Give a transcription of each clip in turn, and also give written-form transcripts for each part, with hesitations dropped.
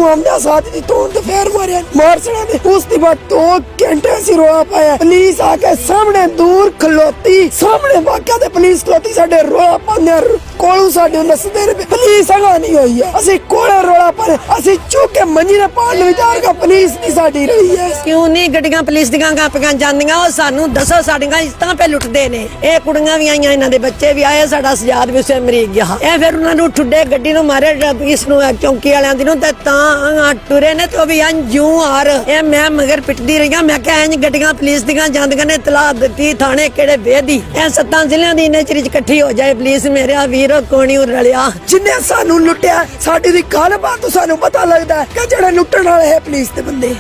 आमदा साथ दी तोड़ ते फेर मारे मार छड़ा ने। उसके बाद 2 घंटे से रोआ पाया। पुलिस आके सामने दूर खलोती, सामने वाक्या ते पुलिस खलोती साडे रोआ पाने कोलू साडे नसदे रहे। पुलिस अगा नहीं हुई है, असि कोले रोला पर असि चुक के मंजी ने पान विचार का पुलिस नहीं साडी रही है। क्यों नहीं गड्डियां पुलिस दियां गापियां जांदियां? ओ सानू दसो साडियां इस्तां पे लुटदे ने। ए कुड़ियां भी आईयां, इन्हां दे बच्चे भी आए, साडा सजाद भी उसे मरी गया। ए फिर उन्हां नू ठुड्डे गड्डी नू मारे पुलिस नू चौंकी वालियां दी नू ते तां टुरे ने ते भी अंजू हार। ए मैं मगर पिटदी रही, मैं क्या इंज गड्डियां पुलिस दियां जांदियां ने तला दित्ती थाने केड़े बेदी। ए 7 जिलियां दी इन्ने चिर इकट्ठी हो जाए पुलिस मेरा वीरो कोणी रलिया। जिन्ने सानू लुटिया साडी दी गल बात तो सानू पता लगदा है कि जेड़े लुटण वाले है पुलिस दे बंदे।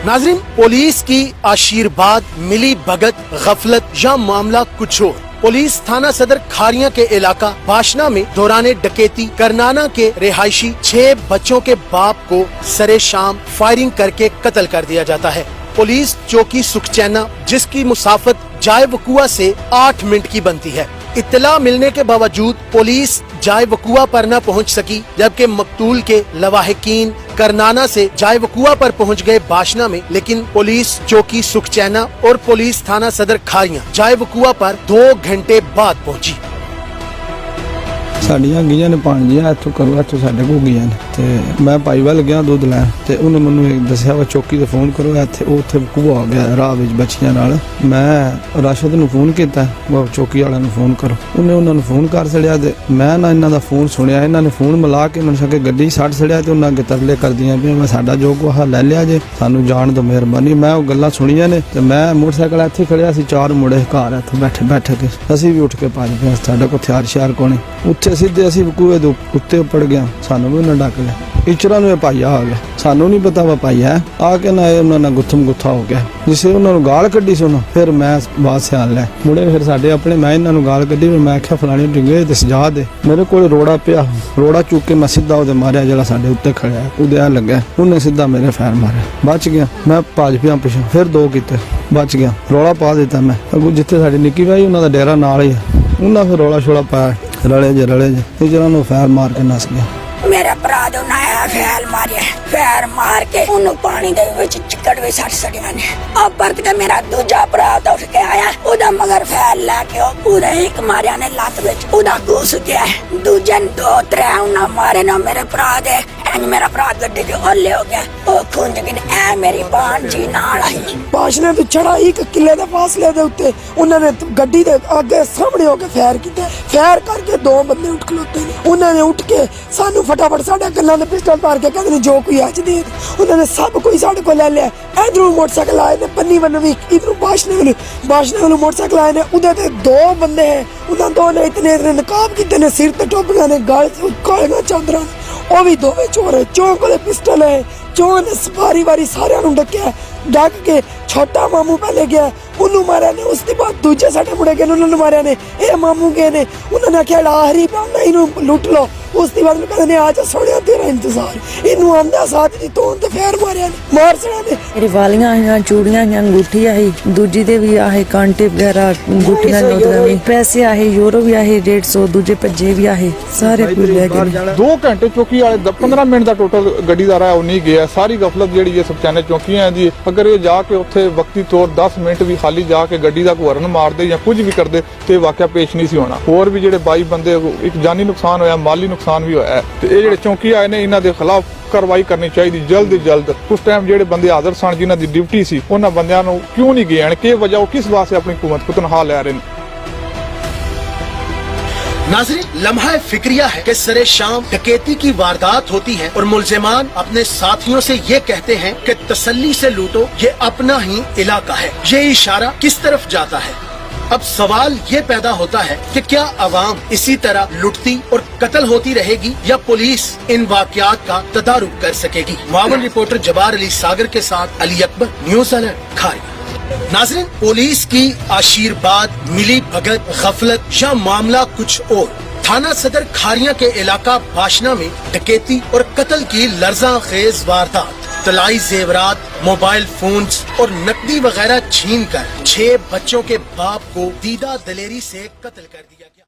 नाज़रीन, पुलिस की आशीर्वाद, मिली भगत, गफलत या मामला कुछ और। पुलिस थाना सदर खारिया के इलाका बाशना में दौरान डकैती करनाना के रिहायशी 6 बच्चों के बाप को सरे शाम फायरिंग करके कत्ल कर दिया जाता है। पुलिस चौकी सुखचैना, जिसकी मुसाफत जाए वकुआ से 8 मिनट की बनती है। इत्तला मिलने के बावजूद पुलिस जाए वकुआ पर न पहुंच सकी, जबकि मकतूल के लवाहिकीन करनाना से जाए वकुआ पर पहुंच गए बाशना में, लेकिन पुलिस चौकी सुखचैना और पुलिस थाना सदर खारिया जाए वकुआ पर 2 घंटे बाद पहुंची। साड़ियां गईयां ने पाणजियां इत्थों करो इत्थों साडे को गईयां ने ते मैं भाईवाल गया दूध लैन ते उन्हें मैनू दस्सिया वा चौकी ते फोन करो इत्थे उत्थे वकूआ हो गया राह विच बच्चियां नाल। मैं राशिद नू फोन कीता, वो चौकी वाले नू फोन करो, उन्हें उन्हां नू फोन कर छड़िया ते मैं ना इन्हां दा फोन सुनिया। इन्हां ने फोन मिला के उन्हां ने गड्डी छड्ड छड़िया ते उन्हां अगे तरले करदियां भी मैं साडा जो कुछ ले लिया जे, सानू जान दो मेहरबानी। मैं वो गल्लां सुनिया ने ते मैं मोटरसाइकिल इत्थे खड़िया सी, 4 मुंडे घर इत्थे बैठे बैठे के असीं भी उठ के भज गए। साडा कोई हथियार श्यार कोनी, उत्थे सीधे असीं वकूए दे उत्ते उपड़ गया, सानू भी उन्हें डक लिया। इचरा नू भाईया आ गया, सानू नहीं पता वा भाईया है, आके ना उन्होंने गुत्थम गुत्था हो गया। जिसे उन्होंने गाल कड्डी सुन, फिर मैं बात सियाल लिया मुड़े फिर साडे अपने, मैं इन्होंने गाल कड्डी, मैं आख्या फलानी डिंगे ते सजा दे। मेरे को रोड़ा पिया, रोड़ा चुक के मैं सीधा उहदे मारिया जेड़ा साडे उत्ते खड़िया, उहदे आ लग्या, उन्हें सीधा मेरे फैर मारे, बच गया। मैं भज पिया पिछे, फिर 2 कीते, बच गया। रौला पा दिता मैं अगू जिथे साडी निक्की भाई उन्होंने दा डेरा नाल ही है, उन्हें फिर रौला छोड़ा पाया, रले जे इजरा नू फैर मार के नस गया। मेरा भरा दो नया फैल मारिया, फैर मार के उन्होंने पानी दे विच चिकड़ भी सट सड़िया ने। अब परत के मेरा दूजा भरा तो उठ के आया, उदा मगर फैल लेके पूरा एक मारिया ने लत विच, उदा घुस गया। दूजे 2-3 उन्हें मारे ना मेरे भरा दे, एंज मेरा भरा गड्डी के ओले हो गया, ओ खुंज के ए मेरी बाण जी नाल आई। बाशने तो चढ़ा 1 किले दे फासले दे उत्ते उन्होंने गड्डी दे आगे सामने होके फैर कीते, फैर करके 2 बंदे उठ खलोते ने। उन्होंने उठ के सानू फटाफट साडे गल्लां दे पिस्टल मार के कहंदे जो कोई अज दे, उन्होंने सब कोई साडे को ले लिया। इधरों मोटरसाइकिल आए ने पन्नी बन भी, इधरों बाशने वाले मोटरसाइकिल आए ने, उधर ते 2 बंदे हैं, उन्होंने 2 ने इतने नकाब कीते ने, सिर ते टोपियां ने, गल कालियां चादरां, वो भी 2 चोर है, चों कोले पिस्टल है। चों ने सवारी वारी सारे डकया, डक के छोटा मामू पहले गया, उन्होंने मारिया ने। उसके बाद दूजे साडे मुड़े गए, उन्होंने मारिया ने। ये मामू गए ने, उन्होंने आख्या आखिरी पाना इनू लुट लो। उसके बाद कहते आज सोने तेरा इंतजार, इनू आमदा साथ दी तोड़ ते फेर मारिया ने, मार छड़ा ने। मेरी वालियां आईयां, चूड़ियां आईयां, अंगूठी आई, दूजी दे भी आहे, कांटे वगैरह, अंगूठियां नोटियां भी, पैसे आहे, यूरो भी आहे 150, दूजे भज्जे भी आहे, सारे कुछ ले गए। 2 घंटे चौकी वाले 15 मिनट का टोटल गड्डी दा रहा नहीं गया। सारी गफलत जेड़ी है सुखचैना चौकियां दी, अगर ये जाके उत्थे वक्ती तौर 10 मिनट भी खाली जाके गड्डी दा हॉर्न मार दे या कुछ भी कर दे ते वाकया पेश नहीं सी होना। होर भी जेड़े 22 बंदे, एक जानी नुकसान होया, माली नुकसान भी होया। ते ये जेड़े चौकी आए ने, इन्हां दे खिलाफ कार्रवाई करनी चाहिए जल्द जल्द। उस टाइम जेड़े बंदे हाਜ਼ਰ सन, जिन्हां दी ड्यूटी सी, उन्हां बंदियां नूं क्यों नहीं गए, के वजह, किस वास्ते अपनी हुकूमत को तनखा ले रहे हैं। नाज़रीन, लम्हा फिक्रिया है कि सरे शाम डकैती की वारदात होती है और मुलजिमान अपने साथियों से ये कहते हैं कि तसल्ली से लूटो, ये अपना ही इलाका है। ये इशारा किस तरफ जाता है? अब सवाल ये पैदा होता है कि क्या अवाम इसी तरह लुटती और कत्ल होती रहेगी या पुलिस इन वाकयात का तदारुक कर सकेगी? मावन रिपोर्टर जबार अली सागर के साथ अली अकबर, न्यूज़ अलर्ट खारिया। नाज़रीन, पुलिस की आशीर्वाद, मिली भगत, गफलत या मामला कुछ और। थाना सदर खारिया के इलाका बाशना में डकैती और कत्ल की लर्ज़ाखेज वारदात, तलाई जेवरात, मोबाइल फोन्स और नकदी वगैरह छीन कर 6 बच्चों के बाप को दीदा दलेरी से कत्ल कर दिया गया।